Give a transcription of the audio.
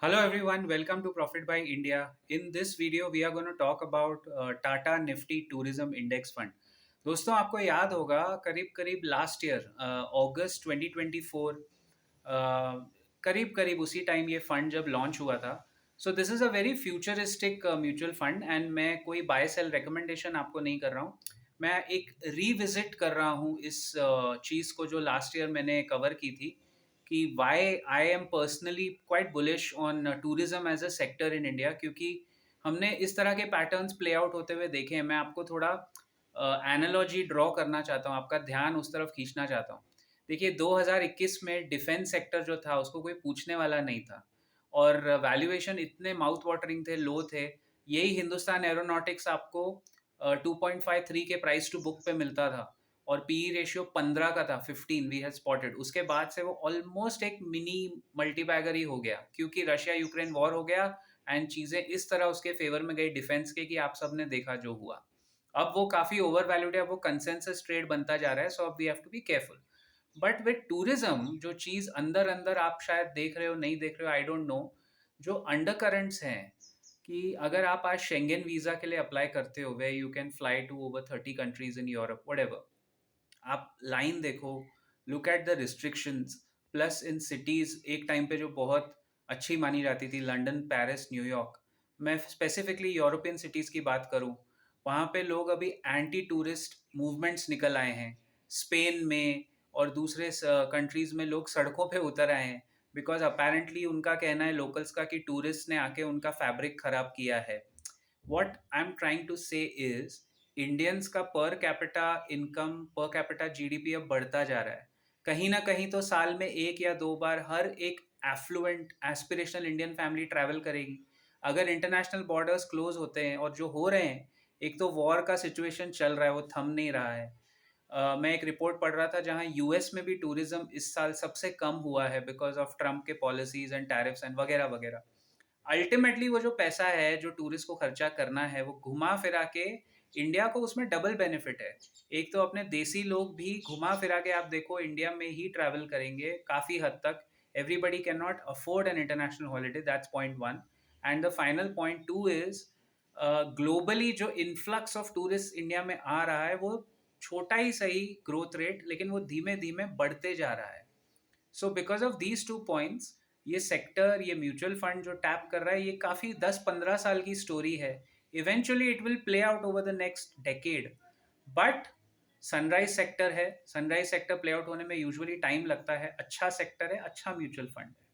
Hello everyone, welcome to Profit by India. In this video, we are going to talk about Tata Nifty Tourism Index Fund. दोस्तों आपको याद होगा करीब करीब last year अगस्त 2024 करीब करीब उसी टाइम ये फंड जब लॉन्च हुआ था. So this is a very futuristic mutual fund and मैं कोई बाय सेल रिकमेंडेशन आपको नहीं कर रहा हूँ. मैं एक रीविजिट कर रहा हूँ इस चीज़ को जो लास्ट ईयर मैंने कवर की थी कि why I am personally quite bullish on tourism as a sector in India, क्योंकि हमने इस तरह के पैटर्न्स प्ले आउट होते हुए देखे हैं. मैं आपको थोड़ा एनालॉजी ड्रॉ करना चाहता हूँ, आपका ध्यान उस तरफ खींचना चाहता हूँ. देखिए 2021 में डिफेंस सेक्टर जो था उसको कोई पूछने वाला नहीं था और वैल्यूएशन इतने माउथ वाटरिंग थे, लो थे. यही हिंदुस्तान एरोनॉटिक्स आपको 2.53 के प्राइस टू बुक पे मिलता था और पीई रेशियो 15 का था, 15 वी हैव स्पॉटेड. उसके बाद से वो ऑलमोस्ट एक मिनी मल्टीबैगर ही हो गया क्योंकि रशिया यूक्रेन वॉर हो गया एंड चीज़ें इस तरह उसके फेवर में गई डिफेंस के कि आप सब ने देखा जो हुआ. अब वो काफ़ी ओवर वैल्यूड है, अब वो कंसेंसस ट्रेड बनता जा रहा है, सो अब we have to be careful. But with tourism जो चीज़ अंदर अंदर आप शायद देख रहे हो, नहीं देख रहे हो, आई डोंट नो, जो अंडर करंट्स हैं कि अगर आप आज शेंगेन वीज़ा के लिए अप्लाई करते हो way you can fly to over 30 countries in Europe what, आप लाइन देखो, look at the restrictions. Plus in cities एक टाइम पे जो बहुत अच्छी मानी जाती थी, लंदन, पेरिस, न्यूयॉर्क, मैं स्पेसिफिकली यूरोपियन सिटीज़ की बात करूं, वहाँ पे लोग अभी एंटी टूरिस्ट मूवमेंट्स निकल आए हैं. स्पेन में और दूसरे कंट्रीज़ में लोग सड़कों पे उतर आए हैं बिकॉज अपेरेंटली उनका कहना है लोकल्स का कि टूरिस्ट ने आके उनका फैब्रिक ख़राब किया है. What I am trying to say is Indians का per capita income, per capita GDP अब बढ़ता जा रहा है. कहीं ना कहीं तो साल में एक या दो बार हर एक affluent aspirational Indian family travel करेगी. अगर इंटरनेशनल बॉर्डर्स क्लोज होते हैं और जो हो रहे हैं, एक तो वॉर का सिचुएशन चल रहा है, वो थम नहीं रहा है. मैं एक रिपोर्ट पढ़ रहा था जहां यूएस में भी टूरिज्म इस साल सबसे कम हुआ है बिकॉज ऑफ ट्रम्प के पॉलिसीज एंड टैरिफ्स एंड वगैरह वगैरह. अल्टीमेटली वो जो पैसा है जो टूरिस्ट को खर्चा करना है वो घुमा फिरा के इंडिया को उसमें डबल बेनिफिट है. एक तो अपने देसी लोग भी घुमा फिरा के आप देखो इंडिया में ही ट्रैवल करेंगे काफ़ी हद तक. Everybody can not afford an international holiday, that's point one. And the final point two is globally जो इन्फ्लक्स ऑफ टूरिस्ट इंडिया में आ रहा है वो छोटा ही सही ग्रोथ रेट, लेकिन वो धीमे धीमे बढ़ते जा रहा है. So because of these two points ये सेक्टर, ये म्यूचुअल फंड जो टैप कर रहा है, ये काफ़ी 10-15 साल की स्टोरी है. Eventually it will play out over the next decade. But sunrise sector है, सनराइज सेक्टर प्ले आउट होने में यूजुअली टाइम लगता है. अच्छा सेक्टर है, अच्छा म्यूचुअल फंड है.